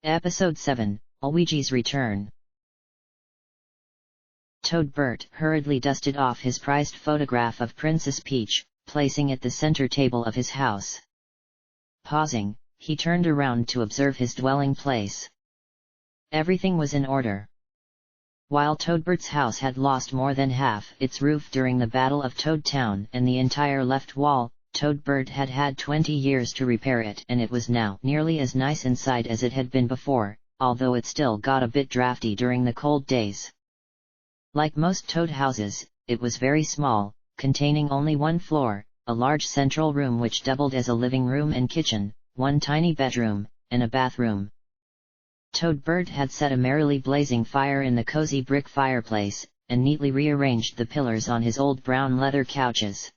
Episode 7, Luigi's Return. Toadbert hurriedly dusted off his prized photograph of Princess Peach, placing it the center table of his house. Pausing, he turned around to observe his dwelling place. Everything was in order. While Toadbert's house had lost more than half its roof during the Battle of Toad Town and the entire left wall, Toadbert had had 20 years to repair it, and it was now nearly as nice inside as it had been before, although it still got a bit drafty during the cold days. Like most Toad houses, it was very small, containing only one floor, a large central room which doubled as a living room and kitchen, one tiny bedroom, and a bathroom. Toadbert had set a merrily blazing fire in the cozy brick fireplace, and neatly rearranged the pillars on his old brown leather couches.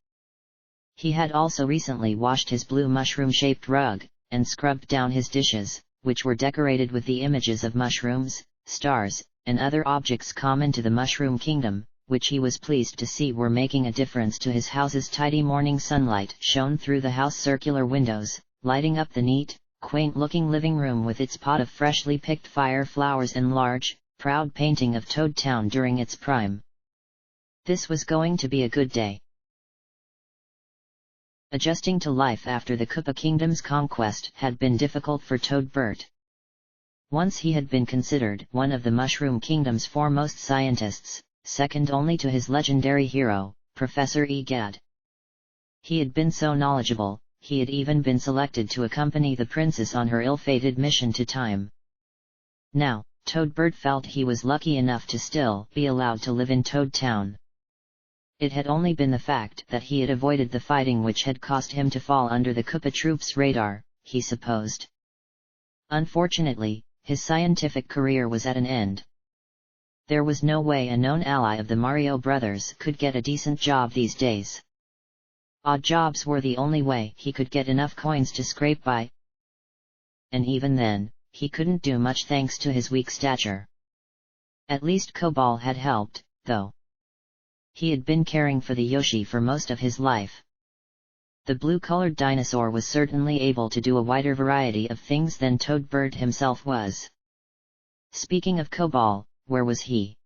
He had also recently washed his blue mushroom-shaped rug, and scrubbed down his dishes, which were decorated with the images of mushrooms, stars, and other objects common to the Mushroom Kingdom, which he was pleased to see were making a difference to his house's tidy morning sunlight shone through the house circular windows, lighting up the neat, quaint-looking living room with its pot of freshly picked fire flowers and large, proud painting of Toad Town during its prime. This was going to be a good day. Adjusting to life after the Koopa Kingdom's conquest had been difficult for Toadbert. Once he had been considered one of the Mushroom Kingdom's foremost scientists, second only to his legendary hero, Professor Egad. He had been so knowledgeable, he had even been selected to accompany the princess on her ill-fated mission to Time. Now, Toadbert felt he was lucky enough to still be allowed to live in Toad Town. It had only been the fact that he had avoided the fighting which had caused him to fall under the Koopa troops' radar, he supposed. Unfortunately, his scientific career was at an end. There was no way a known ally of the Mario brothers could get a decent job these days. Odd jobs were the only way he could get enough coins to scrape by. And even then, he couldn't do much thanks to his weak stature. At least Cobal had helped, though. He had been caring for the Yoshi for most of his life. The blue-colored dinosaur was certainly able to do a wider variety of things than Toadbert himself was. Speaking of Cobal, where was he?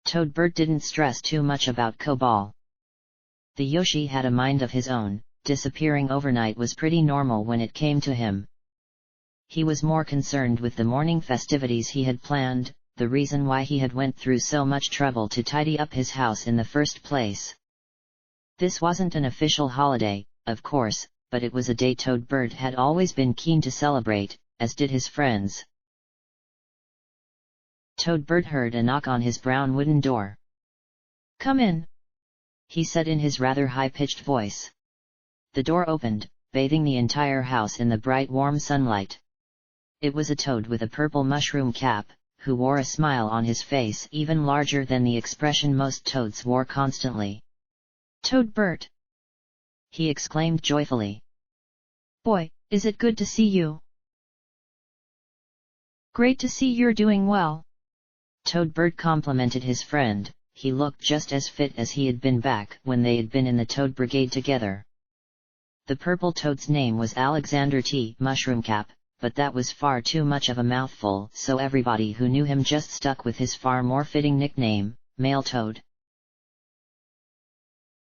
Toadbert didn't stress too much about Cobal. The Yoshi had a mind of his own, disappearing overnight was pretty normal when it came to him. He was more concerned with the morning festivities he had planned, the reason why he had went through so much trouble to tidy up his house in the first place. This wasn't an official holiday, of course, but it was a day Toadbert had always been keen to celebrate, as did his friends. Toadbert heard a knock on his brown wooden door. "Come in," he said in his rather high-pitched voice. The door opened, bathing the entire house in the bright warm sunlight. It was a toad with a purple mushroom cap, who wore a smile on his face even larger than the expression most toads wore constantly. "Toadbert!" he exclaimed joyfully. "Boy, is it good to see you!" "Great to see you're doing well!" Toadbert complimented his friend. He looked just as fit as he had been back when they had been in the Toad Brigade together. The purple toad's name was Alexander T. Mushroomcap, but that was far too much of a mouthful, so everybody who knew him just stuck with his far more fitting nickname, Male Toad.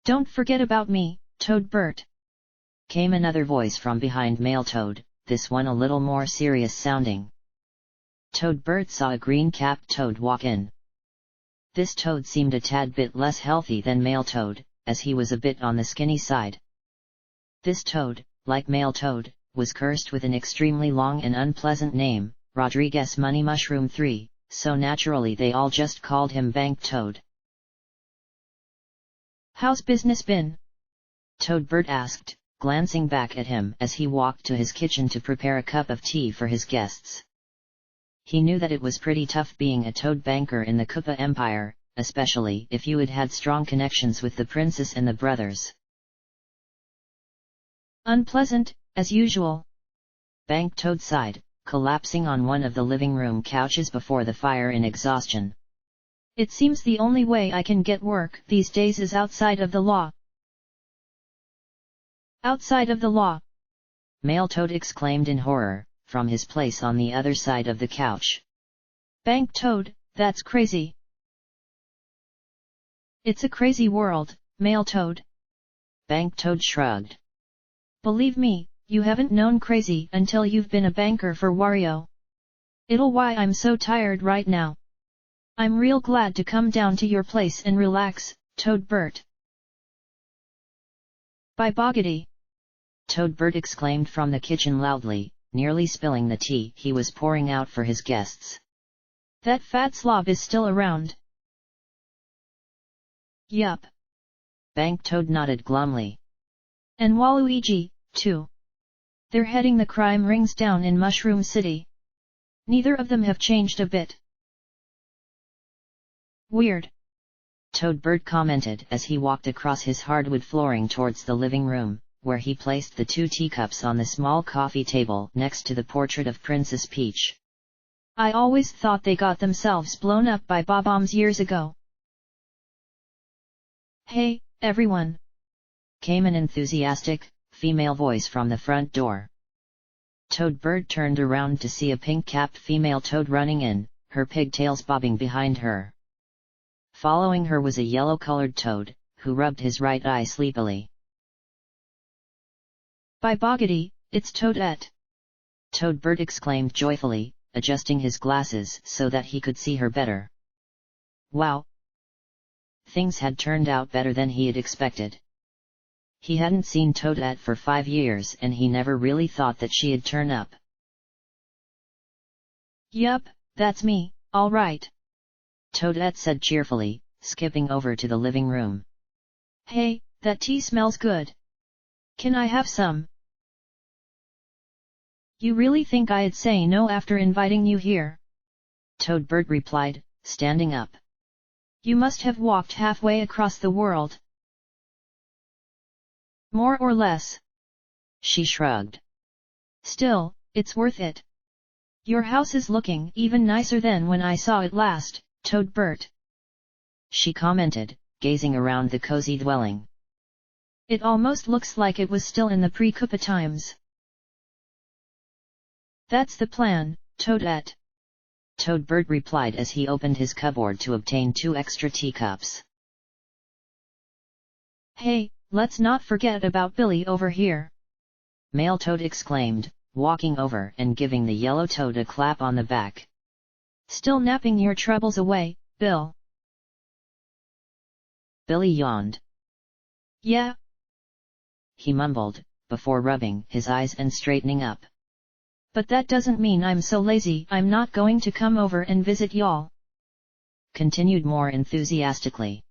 "Don't forget about me, Toadbert," came another voice from behind Male Toad, this one a little more serious sounding. Toadbert saw a green-capped toad walk in. This toad seemed a tad bit less healthy than Male Toad, as he was a bit on the skinny side. This toad, like Male Toad, was cursed with an extremely long and unpleasant name, Rodriguez Money Mushroom 3, so naturally they all just called him Bank Toad. "How's business been?" Toadbert asked, glancing back at him as he walked to his kitchen to prepare a cup of tea for his guests. He knew that it was pretty tough being a toad banker in the Koopa Empire, especially if you had had strong connections with the princess and the brothers. "Unpleasant, as usual," Bank Toad sighed, collapsing on one of the living room couches before the fire in exhaustion. "It seems the only way I can get work these days is outside of the law." "Outside of the law?" Male Toad exclaimed in horror, from his place on the other side of the couch. Bank Toad, that's crazy. It's a crazy world, Male Toad. Bank Toad shrugged. Believe me, you haven't known crazy until you've been a banker for Wario. It'll why I'm so tired right now. I'm real glad to come down to your place and relax, Toadbert. By boggity! Toadbert exclaimed from the kitchen loudly, nearly spilling the tea he was pouring out for his guests. That fat slob is still around. Yup. Bank Toad nodded glumly. And Waluigi, too. They're heading the crime rings down in Mushroom City. Neither of them have changed a bit. Weird. Toadbert commented as he walked across his hardwood flooring towards the living room, where he placed the 2 teacups on the small coffee table next to the portrait of Princess Peach. I always thought they got themselves blown up by bob-ombs years ago. Hey, everyone! Came an enthusiastic, female voice from the front door. Toadbert turned around to see a pink-capped female toad running in, her pigtails bobbing behind her. Following her was a yellow-colored toad, who rubbed his right eye sleepily. By boggity, it's Toadette! Toadbert exclaimed joyfully, adjusting his glasses so that he could see her better. Wow! Things had turned out better than he had expected. He hadn't seen Toadette for 5 years and he never really thought that she'd turn up. Yup, that's me, all right. Toadette said cheerfully, skipping over to the living room. Hey, that tea smells good. Can I have some? You really think I'd say no after inviting you here? Toadbert replied, standing up. You must have walked halfway across the world. More or less. She shrugged. Still, it's worth it. Your house is looking even nicer than when I saw it last, Toadbert. She commented, gazing around the cozy dwelling. It almost looks like it was still in the pre-Koopa times. That's the plan, Toadette. Toadbert replied as he opened his cupboard to obtain 2 extra teacups. Hey, let's not forget about Billy over here. Male Toad exclaimed, walking over and giving the yellow toad a clap on the back. Still napping your troubles away, Bill? Billy yawned. Yeah? He mumbled, before rubbing his eyes and straightening up. But that doesn't mean I'm so lazy I'm not going to come over and visit y'all. Continued more enthusiastically.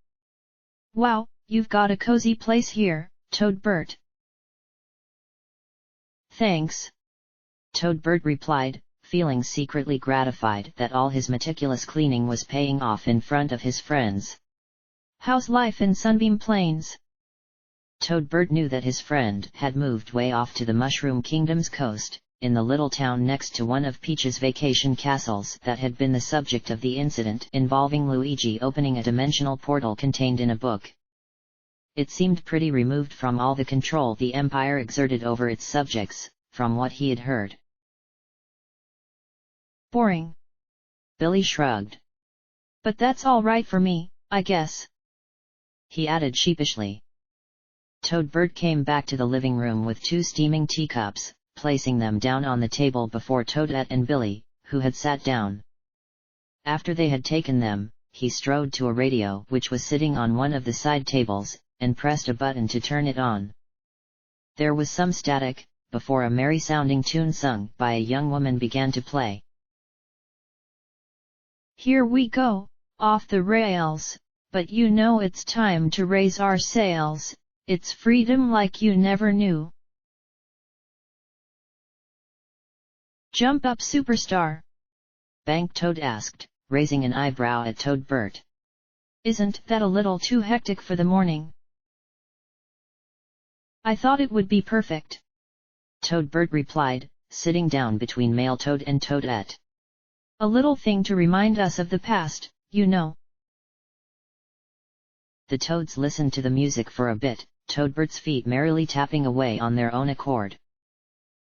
Wow, you've got a cozy place here, Toadbert. Thanks. Toadbert replied, feeling secretly gratified that all his meticulous cleaning was paying off in front of his friends. How's life in Sunbeam Plains? Toadbert knew that his friend had moved way off to the Mushroom Kingdom's coast, in the little town next to one of Peach's vacation castles that had been the subject of the incident involving Luigi opening a dimensional portal contained in a book. It seemed pretty removed from all the control the Empire exerted over its subjects, from what he had heard. Boring. Billy shrugged. But that's all right for me, I guess. He added sheepishly. Toadbert came back to the living room with 2 steaming teacups, placing them down on the table before Toadette and Billy, who had sat down. After they had taken them, he strode to a radio which was sitting on one of the side tables, and pressed a button to turn it on. There was some static, before a merry-sounding tune sung by a young woman began to play. Here we go, off the rails, but you know it's time to raise our sails, it's freedom like you never knew. Jump up, superstar! Bank Toad asked, raising an eyebrow at Toadbert. Isn't that a little too hectic for the morning? I thought it would be perfect. Toadbert replied, sitting down between Male Toad and Toadette. A little thing to remind us of the past, you know. The toads listened to the music for a bit, Toadbert's feet merrily tapping away on their own accord.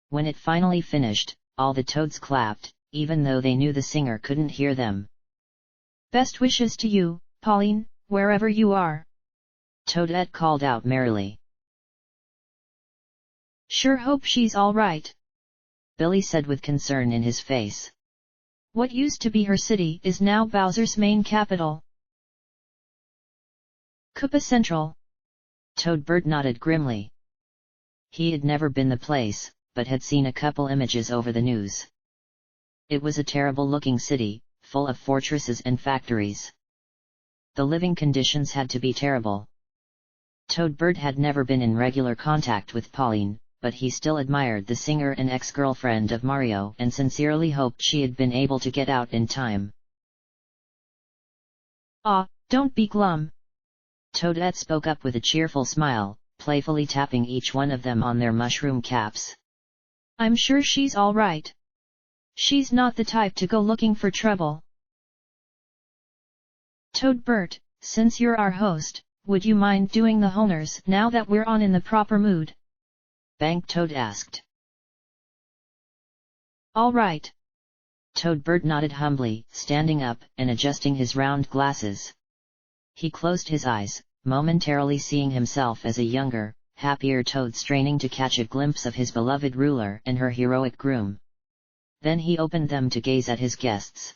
When it finally finished, All the toads clapped, even though they knew the singer couldn't hear them. Best wishes to you, Pauline, wherever you are. Toadette called out merrily. Sure hope she's all right, Billy said with concern in his face. What used to be her city is now Bowser's main capital. Koopa Central. Toadbird nodded grimly. He had never been the place, but had seen a couple images over the news. It was a terrible-looking city, full of fortresses and factories. The living conditions had to be terrible. Toadbird had never been in regular contact with Pauline, but he still admired the singer and ex-girlfriend of Mario and sincerely hoped she had been able to get out in time. Ah, don't be glum. Toadette spoke up with a cheerful smile, playfully tapping each one of them on their mushroom caps. I'm sure she's all right. She's not the type to go looking for trouble. Toadbird, since you're our host, would you mind doing the honors now that we're in the proper mood? Bank Toad asked. All right. Toadbird nodded humbly, standing up and adjusting his round glasses. He closed his eyes, momentarily seeing himself as a younger, happier Toad straining to catch a glimpse of his beloved ruler and her heroic groom. Then he opened them to gaze at his guests.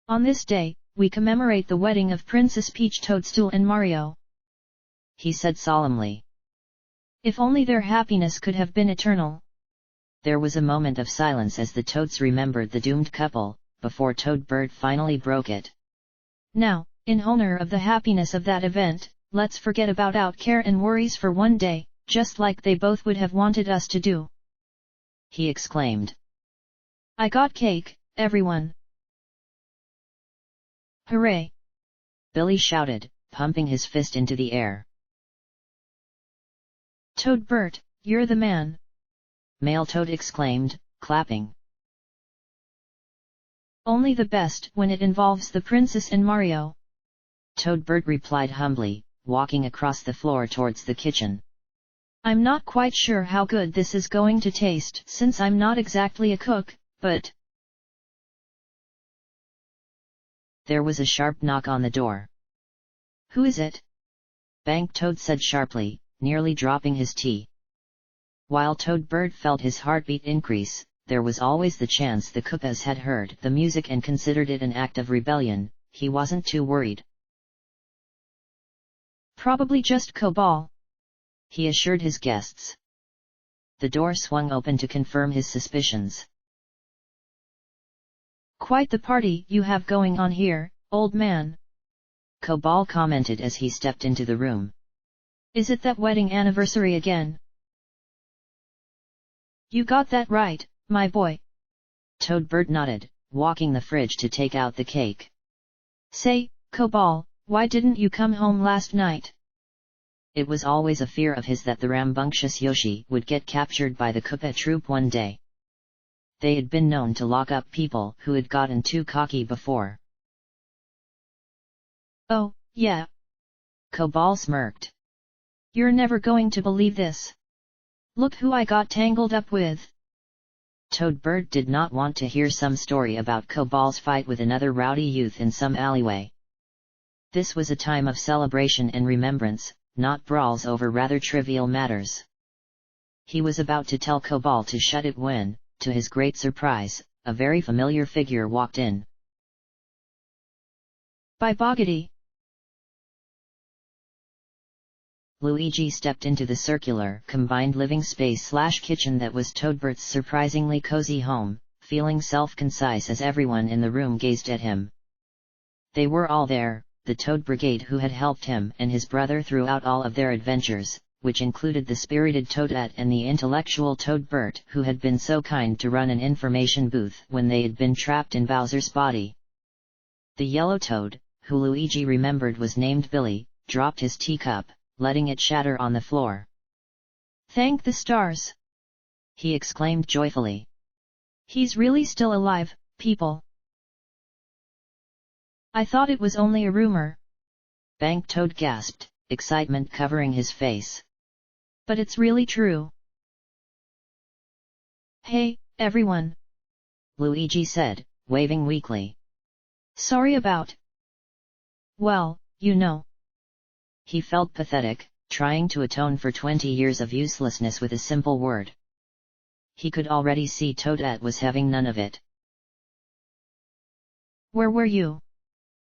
On this day, we commemorate the wedding of Princess Peach, Toadstool and Mario, he said solemnly. If only their happiness could have been eternal. There was a moment of silence as the Toads remembered the doomed couple, before Toadbird finally broke it. Now, in honor of the happiness of that event, let's forget about out care and worries for one day, just like they both would have wanted us to do. He exclaimed. I got cake, everyone. Hooray! Billy shouted, pumping his fist into the air. Toadbird, you're the man. Male Toad exclaimed, clapping. Only the best when it involves the princess and Mario. Toadbird replied humbly, walking across the floor towards the kitchen. I'm not quite sure how good this is going to taste since I'm not exactly a cook, but... There was a sharp knock on the door. Who is it? Bank Toad said sharply, nearly dropping his tea. While Toadbird felt his heartbeat increase, there was always the chance the Koopas had heard the music and considered it an act of rebellion. He wasn't too worried. Probably just Cobal, he assured his guests. The door swung open to confirm his suspicions. Quite the party you have going on here, old man, Cobal commented as he stepped into the room. Is it that wedding anniversary again? You got that right, my boy. Toadbird nodded, walking the fridge to take out the cake. Say, Cobal, why didn't you come home last night? It was always a fear of his that the rambunctious Yoshi would get captured by the Koopa troop one day. They had been known to lock up people who had gotten too cocky before. Oh, yeah. Cobal smirked. You're never going to believe this. Look who I got tangled up with. Toadbird did not want to hear some story about Cobal's fight with another rowdy youth in some alleyway. This was a time of celebration and remembrance, not brawls over rather trivial matters. He was about to tell Cobal to shut it when, to his great surprise, a very familiar figure walked in. By boggity! Luigi stepped into the circular, combined living space/kitchen that was Toadbird's surprisingly cozy home, feeling self-concise as everyone in the room gazed at him. They were all there, the Toad Brigade who had helped him and his brother throughout all of their adventures, which included the spirited Toadette and the intellectual Toadbird who had been so kind to run an information booth when they had been trapped in Bowser's body. The yellow Toad, who Luigi remembered was named Billy, dropped his teacup, letting it shatter on the floor. Thank the stars! He exclaimed joyfully. He's really still alive, people! I thought it was only a rumor. Bank Toad gasped, excitement covering his face. But it's really true. Hey, everyone! Luigi said, waving weakly. Sorry about. Well, you know. He felt pathetic, trying to atone for 20 years of uselessness with a simple word. He could already see Toadette was having none of it. Where were you?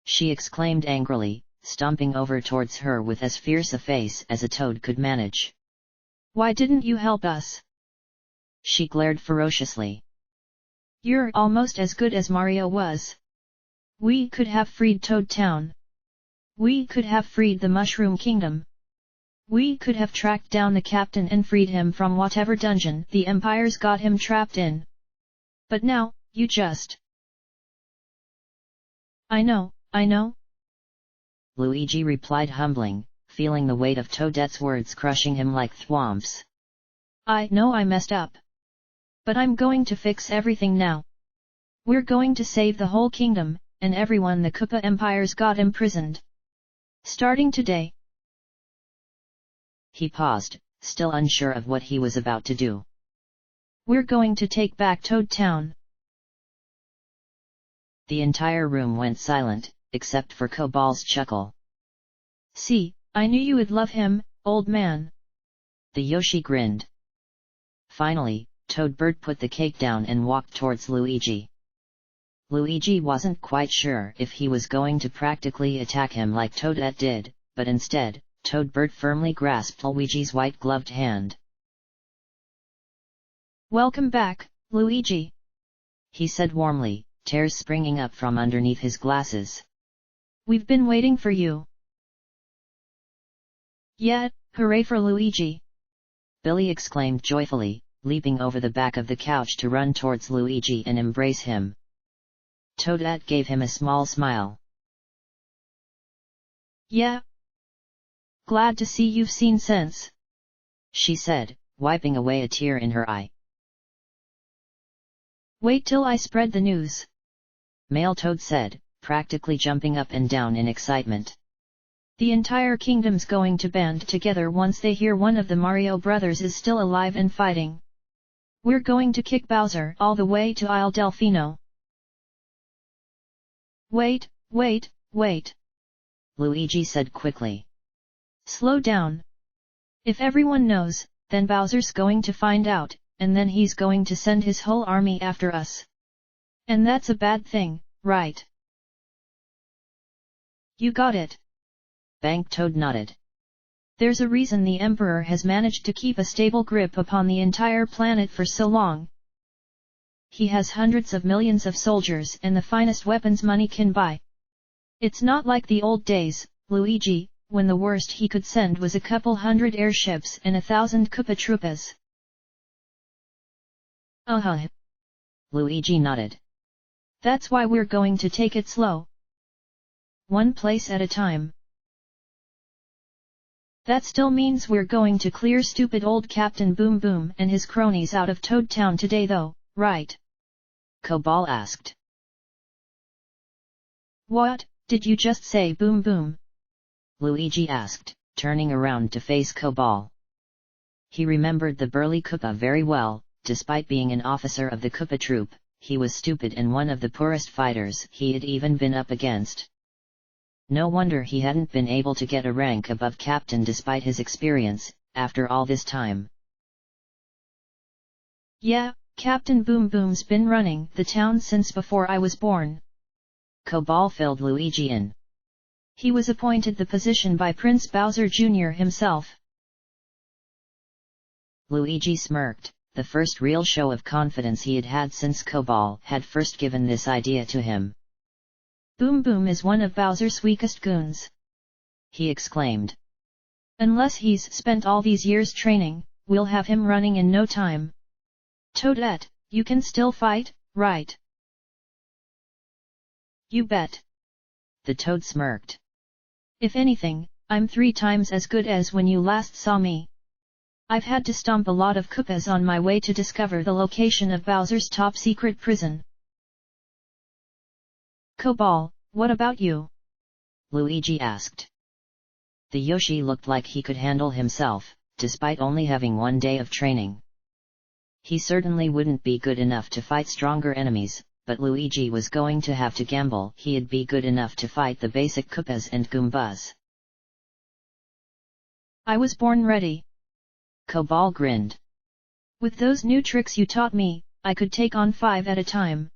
She exclaimed angrily, stomping over towards her with as fierce a face as a toad could manage. Why didn't you help us? She glared ferociously. You're almost as good as Mario was. We could have freed Toad Town. We could have freed the Mushroom Kingdom. We could have tracked down the captain and freed him from whatever dungeon the Empire's got him trapped in. But now, you just... I know. Luigi replied humbling, feeling the weight of Toadette's words crushing him like thwomps. I know I messed up. But I'm going to fix everything now. We're going to save the whole kingdom, and everyone the Koopa Empire's got imprisoned. Starting today. He paused, still unsure of what he was about to do. We're going to take back Toad Town. The entire room went silent, except for Cobal's chuckle. See, I knew you would love him, old man. The Yoshi grinned. Finally, Toadbird put the cake down and walked towards Luigi. Luigi wasn't quite sure if he was going to practically attack him like Toadette did, but instead, Toadbird firmly grasped Luigi's white-gloved hand. Welcome back, Luigi, he said warmly, tears springing up from underneath his glasses. We've been waiting for you. Yeah, hooray for Luigi! Billy exclaimed joyfully, leaping over the back of the couch to run towards Luigi and embrace him. Toadette gave him a small smile. Yeah. Glad to see you've seen sense, she said, wiping away a tear in her eye. Wait till I spread the news, Male Toad said, practically jumping up and down in excitement. The entire kingdom's going to band together once they hear one of the Mario brothers is still alive and fighting. We're going to kick Bowser all the way to Isle Delfino. Wait, Luigi said quickly. Slow down. If everyone knows, then Bowser's going to find out, and then he's going to send his whole army after us. And that's a bad thing, right? You got it. Bank Toad nodded. There's a reason the Emperor has managed to keep a stable grip upon the entire planet for so long. He has hundreds of millions of soldiers and the finest weapons money can buy. It's not like the old days, Luigi, when the worst he could send was a couple hundred airships and 1,000 Koopa Troopas. Luigi nodded. That's why we're going to take it slow. One place at a time. That still means we're going to clear stupid old Captain Boom Boom and his cronies out of Toad Town today though, right? Cobal asked. What, did you just say Boom Boom? Luigi asked, turning around to face Cobal. He remembered the burly Koopa very well. Despite being an officer of the Koopa troop, he was stupid and one of the poorest fighters he had even been up against. No wonder he hadn't been able to get a rank above captain despite his experience, after all this time. Yeah, Captain Boom Boom's been running the town since before I was born. Cobal filled Luigi in. He was appointed the position by Prince Bowser Jr. himself. Luigi smirked. The first real show of confidence he had had since Cobal had first given this idea to him. Boom Boom is one of Bowser's weakest goons, he exclaimed. Unless he's spent all these years training, we'll have him running in no time. Toadette, you can still fight, right? You bet. The Toad smirked. If anything, I'm 3 times as good as when you last saw me. I've had to stomp a lot of Koopas on my way to discover the location of Bowser's top-secret prison. Cobal, what about you? Luigi asked. The Yoshi looked like he could handle himself, despite only having 1 day of training. He certainly wouldn't be good enough to fight stronger enemies, but Luigi was going to have to gamble he'd be good enough to fight the basic Koopas and Goombas. I was born ready. Cobal grinned. With those new tricks you taught me, I could take on 5 at a time.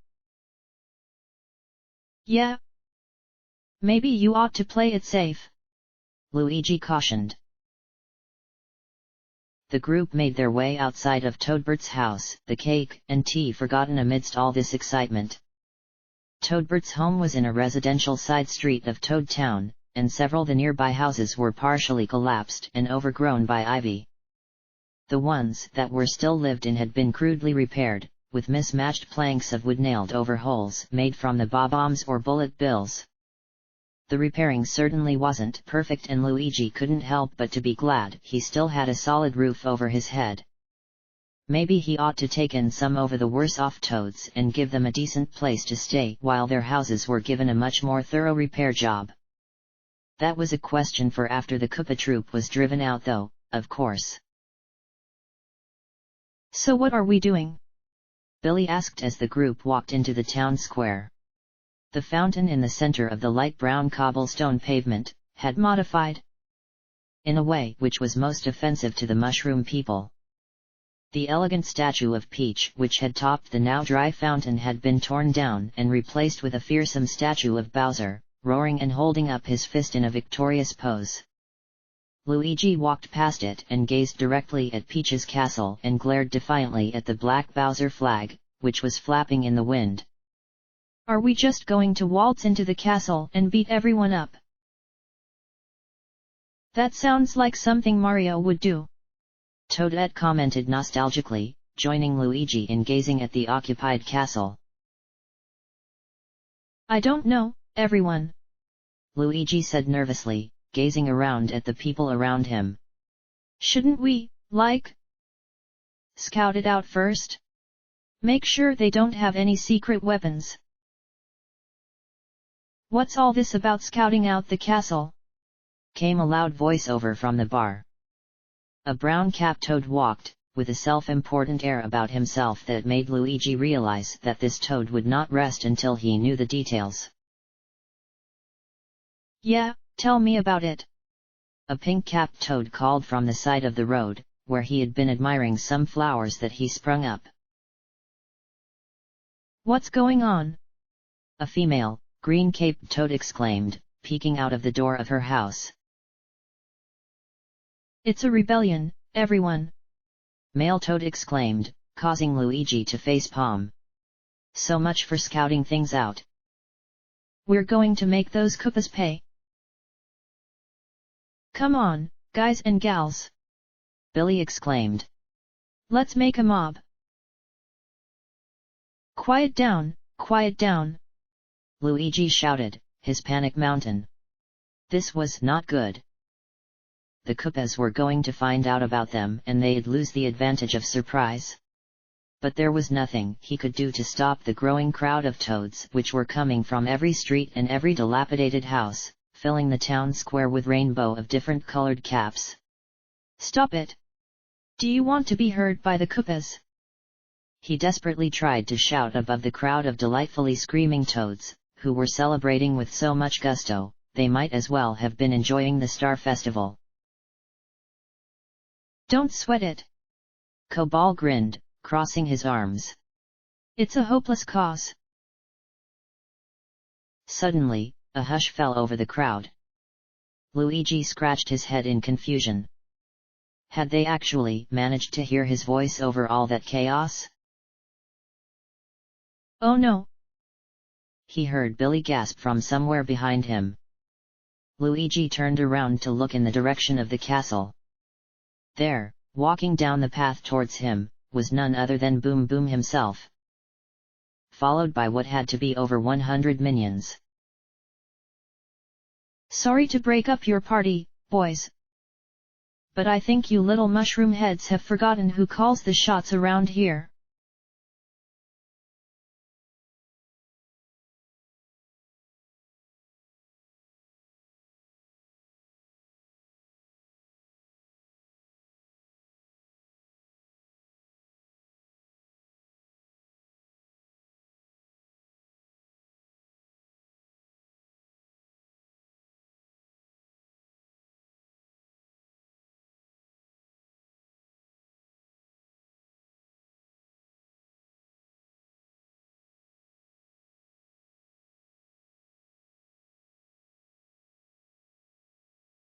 Yeah. Maybe you ought to play it safe, Luigi cautioned. The group made their way outside of Toadbert's house, the cake and tea forgotten amidst all this excitement. Toadbert's home was in a residential side street of Toad Town, and several of the nearby houses were partially collapsed and overgrown by ivy. The ones that were still lived in had been crudely repaired, with mismatched planks of wood nailed over holes made from the bob-ombs or bullet bills. The repairing certainly wasn't perfect, and Luigi couldn't help but to be glad he still had a solid roof over his head. Maybe he ought to take in some over the worse-off Toads and give them a decent place to stay while their houses were given a much more thorough repair job. That was a question for after the Koopa troop was driven out though, of course. So what are we doing? Billy asked as the group walked into the town square. The fountain in the center of the light brown cobblestone pavement had modified in a way which was most offensive to the mushroom people. The elegant statue of Peach which had topped the now dry fountain had been torn down and replaced with a fearsome statue of Bowser, roaring and holding up his fist in a victorious pose. Luigi walked past it and gazed directly at Peach's castle and glared defiantly at the black Bowser flag, which was flapping in the wind. Are we just going to waltz into the castle and beat everyone up? That sounds like something Mario would do, Toadette commented nostalgically, joining Luigi in gazing at the occupied castle. I don't know, everyone, Luigi said nervously, gazing around at the people around him. Shouldn't we, scout it out first? Make sure they don't have any secret weapons. What's all this about scouting out the castle? Came a loud voiceover from the bar. A brown-capped Toad walked, with a self-important air about himself that made Luigi realize that this Toad would not rest until he knew the details. Yeah, tell me about it. A pink-capped Toad called from the side of the road, where he had been admiring some flowers that he sprung up. What's going on? A female, green-caped Toad exclaimed, peeking out of the door of her house. It's a rebellion, everyone. Male Toad exclaimed, causing Luigi to face-palm. So much for scouting things out. We're going to make those Koopas pay. Come on, guys and gals, Billy exclaimed. Let's make a mob. Quiet down, Luigi shouted, his panic mountain. This was not good. The Koopas were going to find out about them and they'd lose the advantage of surprise. But there was nothing he could do to stop the growing crowd of Toads which were coming from every street and every dilapidated house, filling the town square with rainbow of different colored caps. Stop it! Do you want to be heard by the Koopas? He desperately tried to shout above the crowd of delightfully screaming Toads, who were celebrating with so much gusto, they might as well have been enjoying the Star Festival. Don't sweat it. Cobal grinned, crossing his arms. It's a hopeless cause. Suddenly, a hush fell over the crowd. Luigi scratched his head in confusion. Had they actually managed to hear his voice over all that chaos? Oh no! He heard Billy gasp from somewhere behind him. Luigi turned around to look in the direction of the castle. There, walking down the path towards him, was none other than Boom Boom himself, followed by what had to be over 100 minions. Sorry to break up your party, boys. But I think you little mushroom heads have forgotten who calls the shots around here.